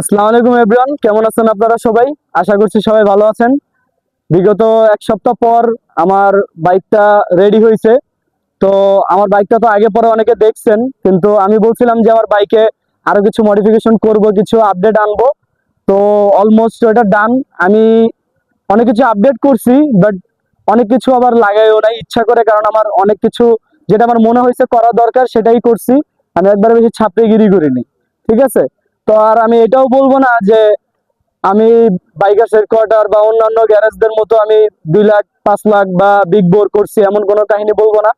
আসসালামু আলাইকুম এভরিওয়ান, কেমন আছেন আপনারা সবাই? আশা করছি সবাই ভালো আছেন। বিগত এক সপ্তাহ পর আমার বাইকটা রেডি হয়েছে। তো আমার বাইকটা তো আগে পরে অনেকে দেখছেন, কিন্তু আমি বলছিলাম যে আমার বাইকে আরো কিছু মডিফিকেশন করব, কিছু আপডেট আনবো। তো অলমোস্ট এটা ডান। আমি অনেক কিছু আপডেট করছি, বাট অনেক কিছু আবার লাগাইও নাই ইচ্ছা করে, কারণ আমার অনেক কিছু যেটা আমার মনে হয়েছে করা দরকার সেটাই করছি। আমি একবারে বেশি ছাপড়িগিরি করিনি, ঠিক আছে? তো আর আমি এটাও বলবো না যে আমি বাইকার্স হেডকোয়ার্টার বা অন্যান্য গ্যারেজদের মতো আমি 2 লাখ 5 লাখ বা বিগ বোর করছি, এমন কোনো কাহিনী বলবো না।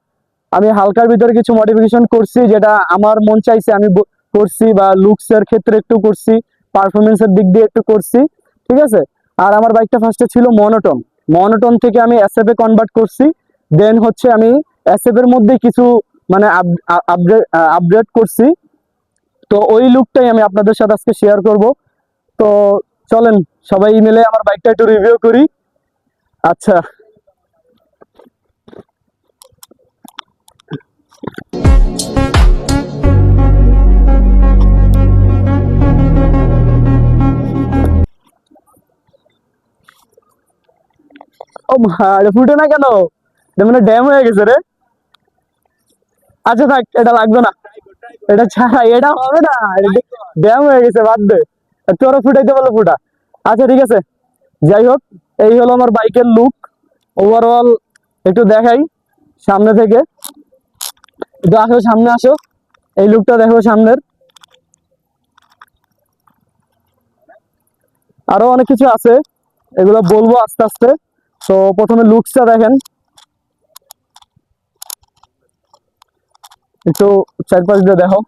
আমি হালকার ভিতরে কিছু মডিফিকেশন করছি, যেটা আমার মন চাইছে আমি করছি, বা লুকস এর ক্ষেত্রে একটু করছি, পারফরমেন্সের দিক দিয়ে একটু করছি, ঠিক আছে? আর আমার বাইকটা ফার্স্টে ছিল মনোটন। মনোটন থেকে আমি এসএফ এ কনভার্ট করছি। দেন হচ্ছে আমি এসএফ এর মধ্যে কিছু মানে আপডেট আপডেট করছি। তো ওই লুকটাই আমি আপনাদের সাথে আজকে শেয়ার করব। তো চলেন সবাই মিলে আমার বাইকটা একটু রিভিউ করি। আচ্ছা, ও ভাই ফুটে না কেন? এটা মানে ড্যাম হয়ে গেছে রে। আচ্ছা থাক, এটা লাগবে না, এটা ছাড়া এটা হবে না, ড্যাম হয়ে গেছে, বাদ দে। তোরা ফুটাইতে বলে ফুটা। আচ্ছা ঠিক আছে, যাই হোক, এই হলো আমার বাইকের লুক ওভারঅল। একটু দেখাই সামনে থেকে। একটু আসো, সামনে আসো, এই লুকটা দেখো সামনের। আরো অনেক কিছু আছে, এগুলো বলবো আস্তে আস্তে। তো প্রথমে লুকসটা দেখেন, একটু চারপাশ দিয়ে দেখো।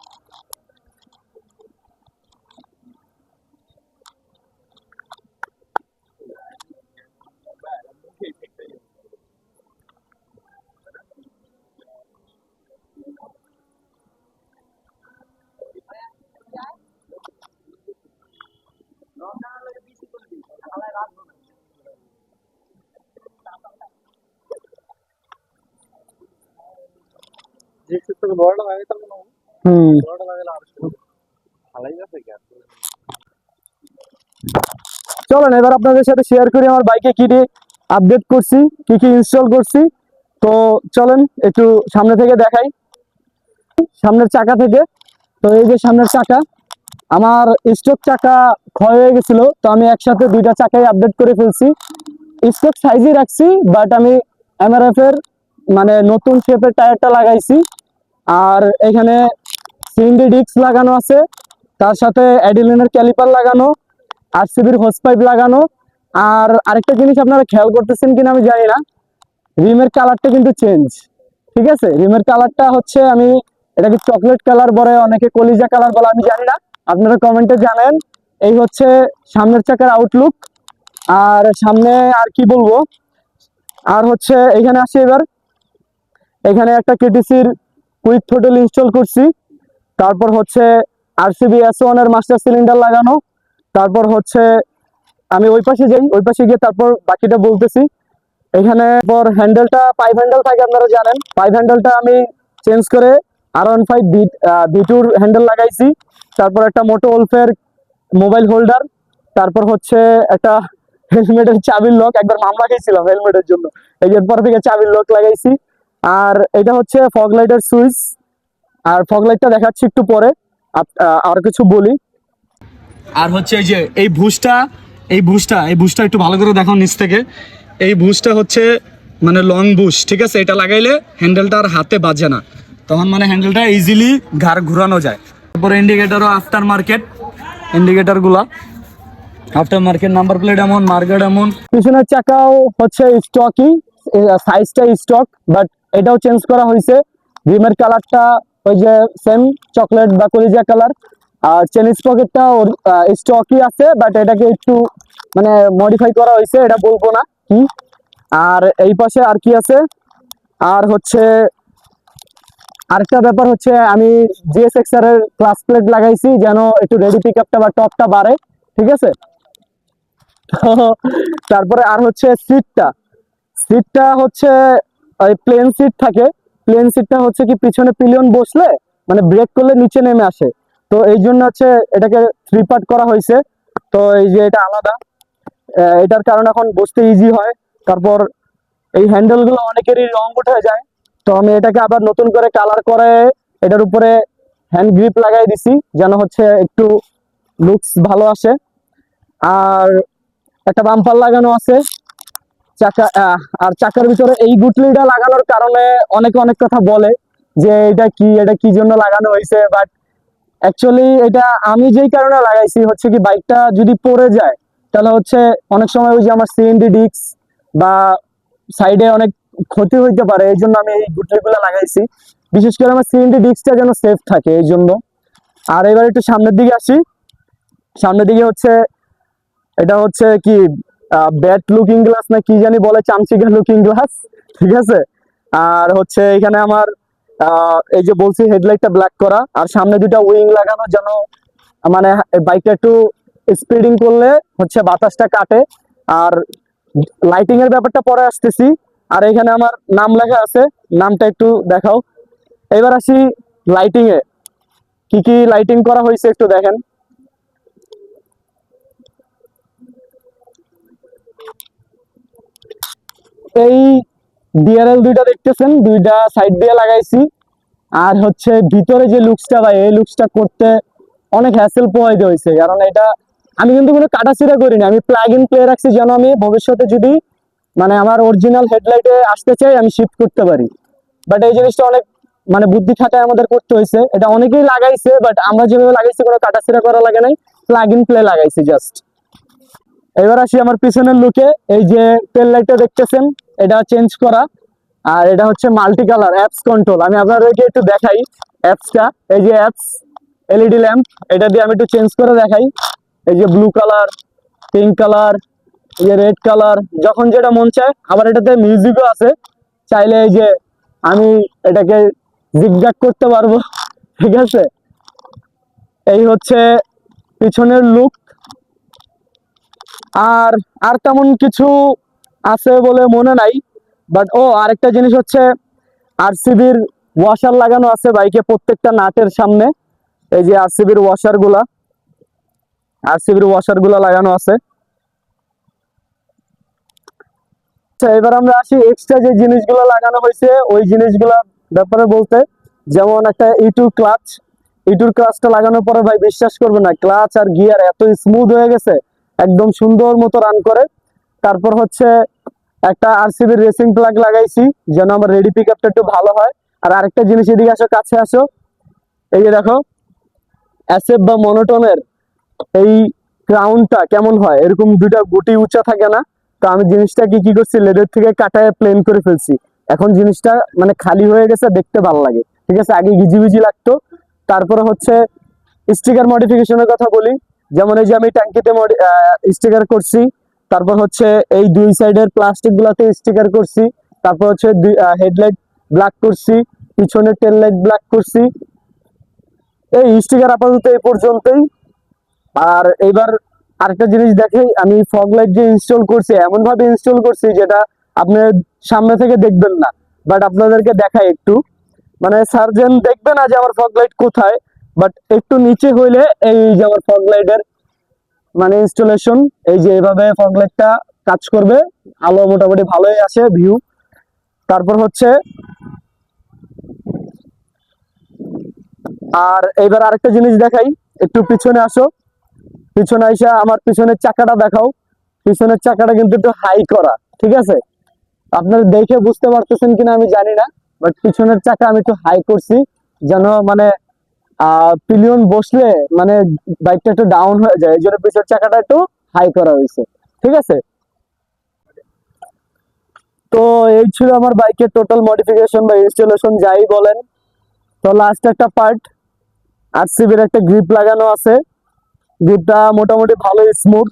হুম, চলেন এবার আপনাদের সাথে শেয়ার করি আমার বাইকে কি কি আপডেট করছি, কি কি ইনস্টল করছি। তো চলেন একটু সামনে থেকে দেখাই, সামনের চাকা থেকে। তো এই যে সামনের চাকা, আমার স্টক চাকা ক্ষয় হয়ে গেছিল, তো আমি একসাথে 2টা চাকাই আপডেট করে ফেলছি। স্টক সাইজই রাখছি, বাট আমি এমআরএফ এর মানে নতুন শেপের টায়ারটা লাগাইছি। আর এখানে সিএনডি ডিস্ক লাগানো আছে, তার সাথে অ্যাডিলিনের ক্যালিপার লাগানো, আরসিবির হোস পাইপ লাগানো। আর আরেকটা জিনিস আপনারা খেয়াল করতেছেন কিনা আমি জানি না, রিমের কালারটা কিন্তু চেঞ্জ। ঠিক আছে, রিমের কালারটা হচ্ছে আমি এটাকে চকলেট কালার বলে, অনেকে কলিজা কালার বলে, আমি জানি না, আপনারা কমেন্টে জানেন। এই হচ্ছে সামনের চাকার আউটলুক। আর সামনে আর কি বলবো, আর হচ্ছে এখানে আসি এবার। এখানে একটা কেটিসির কুইক থ্রোটল ইনস্টল করছি। তারপর হচ্ছে আরসিবি S1 এর মাস্টার সিলিন্ডার লাগানো। তারপর হচ্ছে আমি ওই পাশে যাই, ওই পাশে গিয়ে তারপর বাকিটা বলতেছি। এখানে পর হ্যান্ডেলটা পাইপ হ্যান্ডেল থাকে, আপনারা জানেন। পাইপ হ্যান্ডেলটা আমি চেঞ্জ করে R15 V2 হ্যান্ডেল লাগাইছি। তারপর একটা মোটো ওলফের মোবাইল হোল্ডার। তারপর হচ্ছে একটা হেলমেটের চাবির লক, একবার মামলা খেয়েছিলাম হেলমেটের জন্য, এরপর থেকে চাবির লক লাগাইছি। আর এটা হচ্ছে ফগ লাইটের সুইচ। আর ফগ লাইটটা দেখাচ্ছি একটু পরে। আর কিছু বলি। আর হচ্ছে এই যে এই বুশটা একটু ভালো করে দেখো নিচ থেকে। এই বুশটা হচ্ছে মানে লং বুশ, ঠিক আছে? এটা লাগাইলে হ্যান্ডেলটা আর হাতে বাজে না, তখন মানে হ্যান্ডেলটা ইজিলি ঘাড় ঘুরানো যায়। তারপরে ইন্ডিকেটরও আফটার মার্কেট, ইন্ডিকেটরগুলা আফটার মার্কেট, নাম্বার প্লেট এমন, মার্কেট এমন। পিছনের চাকাও হচ্ছে স্টকই, সাইজটা স্টক, বাট এটাও চেঞ্জ করা হয়েছে। রিমের কালারটা ওই যে সেম চকলেট বা কলিজা কালার। আর চেন স্পকেটটা স্টকই আছে, বাট এটাকে একটু মানে মডিফাই করা হয়েছে, এটা বলবো না কি। আর এই পাশে আর কি আছে, আর হচ্ছে আরেকটা ব্যাপার হচ্ছে আমি GSX-R এর ক্লাস প্লেট লাগাইছি, যেন একটু রেডি পিক আপটা বা টপটা বাড়ে, ঠিক আছে? তো তারপরে আর হচ্ছে সিটটা হচ্ছে ওই প্লেন সিট থাকে। প্লেন সিটটা হচ্ছে কি পিছনে পিলিয়ন বসলে মানে ব্রেক করলে নিচে নেমে আসে। তো তো এই জন্য হচ্ছে এটাকে 3 পার্ট করা হয়েছে। তো এই যে এটা আলাদা, এটার কারণে এখন বুঝতে ইজি হয়। তারপর এই হ্যান্ডেল গুলো অনেকেরই রং উঠে যায়, তো আমি এটাকে আবার নতুন করে কালার করে এটার উপরে হ্যান্ড গ্রিপ লাগাই দিছি, যেন হচ্ছে একটু লুকস ভালো আসে। আর একটা বাম্পার লাগানো আছে চাকা, আর চাকার ভিতরে এই গুটলিটা লাগানোর কারণে অনেকে অনেক কথা বলে যে এটা কি জন্য লাগানো হয়েছে, বাট অ্যাকচুয়ালি এটা আমি যেই কারণে লাগাইছি হচ্ছে কি, বাইকটা যদি পড়ে যায় তাহলে হচ্ছে অনেক সময় ওই যে আমার সিএনডি ডিস্ক বা সাইডে অনেক ক্ষতি হইতে পারে, এই জন্য আমি এই গুটলিগুলো লাগাইছি। বিশেষ করে আমার সিএনডি ডিস্কটা যেন সেফ থাকে এই জন্য। আর এবার একটু সামনের দিকে আসি। সামনের দিকে হচ্ছে এটা হচ্ছে কি ব্যাট লুকিং গ্লাস না কি জানি বলে, চামচিকা লুকিং গ্লাস, ঠিক আছে। আর হচ্ছে এখানে আমার এই যে বলছি হেডলাইটটা ব্ল্যাক করা, আর সামনে দুটা উইং লাগানো, যেন মানে বাইকটা একটু স্পিডিং করলে হচ্ছে বাতাসটা কাটে। আর লাইটিং এর ব্যাপারটা পরে আসতেছি। আর এখানে আমার নাম লেখা আছে, নামটা একটু দেখাও। এবার আসি লাইটিং এ, কি কি লাইটিং করা হয়েছে একটু দেখেন। এই ডিআরএল দুইটা দেখতেছেন, দুইটা সাইড দিয়ে লাগাইছি। আর হচ্ছে ভিতরে যে লুকসটা ভাই, এই লুকসটা করতে অনেক হ্যাসেল পোহাইতে হয়েছে, কারণ এটা আমি কিন্তু কোনো কাটাছিড়া করিনি, আমি প্লাগ ইন প্লে রাখছি যেন আমি ভবিষ্যতে যদি মানে আমার অরিজিনাল হেডলাইটে আসতে চাই আমি শিফট করতে পারি। বাট এই জিনিসটা অনেক মানে বুদ্ধি খাটায় আমাদের করতে হয়েছে। এটা অনেকেই লাগাইছে, বাট আমরা যেভাবে লাগাইছি কোনো কাটাছিড়া করা লাগে নাই, প্লাগ ইন প্লে লাগাইছি জাস্ট। এবার আসি আমার পিছনের লুকে। এই যে টেল লাইটটা দেখতেছেন, এটা চেঞ্জ করা। আর এটা হচ্ছে মাল্টি কালার অ্যাপস কন্ট্রোল, আমি আপনাদেরকে একটু দেখাই অ্যাপসটা। এই যে অ্যাপস এলইডি ল্যাম্প, এটা দিয়ে আমি একটু চেঞ্জ করে দেখাই। এই যে ব্লু কালার, পিঙ্ক কালার, এই যে রেড কালার, যখন যেটা মন চায়। আবার এটাতে মিউজিকও আছে, চাইলে এই যে আমি এটাকে জিগজ্যাগ করতে পারবো, ঠিক আছে। এই হচ্ছে পিছনের লুক। আর আর তেমন কিছু আছে বলে মনে নাই। বাট আরেকটা জিনিস হচ্ছে আরসিবির ওয়াশার লাগানো আছে বাইকে প্রত্যেকটা নাটের সামনে। এই যে আরসিবির ওয়াশার গুলা লাগানো আছে। আচ্ছা, এবার আমরা আসি এক্সট্রা যে জিনিসগুলো লাগানো হয়েছে ওই জিনিসগুলো ব্যাপারে বলতে। যেমন একটা ইটুর ক্লাচটা লাগানোর পরে ভাই বিশ্বাস করবে না, ক্লাচ আর গিয়ার এত স্মুথ হয়ে গেছে, একদম সুন্দর মতো রান করে। তারপর হচ্ছে একটা আরসিবির রেসিং প্লাগ লাগাইছি, যেন আমার রেডি পিক আপটা একটু ভালো হয়। আর আরেকটা জিনিস, এদিকে আসো, কাছে আসো। এই যে দেখো অ্যাসেপ বা মনোটনের এই ক্রাউনটা কেমন হয়, এরকম দুইটা গুটি উঁচা থাকে না। তো আমি জিনিসটা কি করছি, লেদের থেকে কাটায় প্লেন করে ফেলছি। এখন জিনিসটা মানে খালি হয়ে গেছে, দেখতে ভালো লাগে, ঠিক আছে। আগে ঘিজিবিজি লাগতো। তারপরে হচ্ছে স্টিকার মডিফিকেশনের কথা বলি। যেমন এই যে আমি ট্যাঙ্কিতে স্টিকার করছি। তারপর হচ্ছে এই দুই সাইডের প্লাস্টিক গুলাতে স্টিকার করছি। তারপর হচ্ছে হেডলাইট ব্ল্যাক করছি, পিছনের টেল লাইট ব্ল্যাক করছি। এই স্টিকার আপাতত এই পর্যন্তই। আর এইবার আরেকটা জিনিস দেখেই, আমি ফগ লাইট যে ইনস্টল করছি এমন ভাবে ইনস্টল করছি যেটা আপনার সামনে থেকে দেখবেন না, বাট আপনাদেরকে দেখাই একটু। মানে সার্জেন দেখবে না যে আমার ফগ লাইট কোথায়, বাট একটু নিচে হইলে এই যে আমার ফগ লাইটের মানে ইনস্টলেশন, এই যে এইভাবে ফগ লাইটটা কাজ করবে। আলো মোটামুটি ভালোই আসে ভিউ। তারপর হচ্ছে আর এইবার আরেকটা জিনিস দেখাই, একটু পিছনে আসো। পিছনে আইসা আমার পিছনের চাকাটা দেখাও। পিছনের চাকাটা কিন্তু একটু হাই করা, ঠিক আছে। আপনারা দেখে বুঝতে পারতেছেন কিনা আমি জানি না, বাট পিছনের চাকা আমি একটু হাই করছি, যেন মানে পিলিয়ন বসলে মানে বাইকটা একটু ডাউন হয়ে যায়, এই জন্য পিছনের চাকাটা একটু হাই করা হয়েছে, ঠিক আছে। তো এই ছিল আমার বাইকের টোটাল মডিফিকেশন বা ইনস্টলেশন যাই বলেন। তো লাস্ট একটা পার্ট, আরসিবির একটা গ্রিপ লাগানো আছে। গ্রিপটা মোটামুটি ভালোই স্মুথ,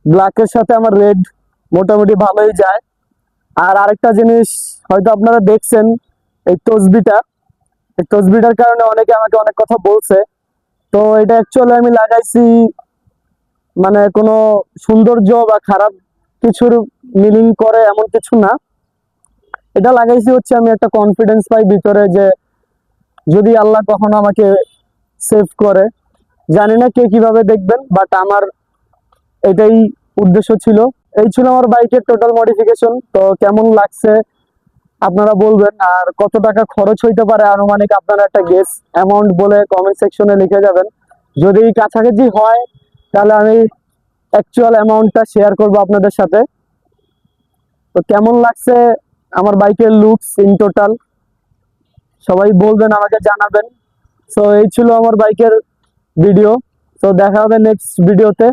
ব্ল্যাকের সাথে আমার রেড মোটামুটি ভালোই যায়। আর আরেকটা জিনিস হয়তো আপনারা দেখছেন, এই তসবিটার কারণে অনেকে আমাকে অনেক কথা বলছে। তো এটা অ্যাকচুয়ালি আমি লাগাইছি মানে কোনো সৌন্দর্য বা খারাপ কিছুর মিনিং করে এমন কিছু না। এটা লাগাইছি হচ্ছে আমি একটা কনফিডেন্স পাই ভিতরে, যে যদি আল্লাহ কখনো আমাকে সেভ করে। জানি না কে কিভাবে দেখবেন, বাট আমার এটাই উদ্দেশ্য ছিল। এই ছিল আমার বাইকের টোটাল মডিফিকেশন। তো কেমন লাগছে আপনারা বলবেন, আর কত টাকা খরচ হইতে পারে আনুমানিক আপনারা একটা গেস অ্যামাউন্ট বলে কমেন্ট সেকশনে লিখে যাবেন। যদি কাছাকাছি হয় তাহলে আমি অ্যাকচুয়াল অ্যামাউন্টটা শেয়ার করব আপনাদের সাথে। তো কেমন লাগছে আমার বাইকের লুকস ইন টোটাল সবাই বলবেন, আমাকে জানাবেন। সো এই ছিল আমার বাইকের ভিডিও। তো দেখা হবে নেক্সট ভিডিওতে।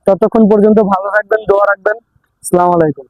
ততক্ষণ পর্যন্ত ভালো থাকবেন, দোয়া রাখবেন। আসসালামু আলাইকুম।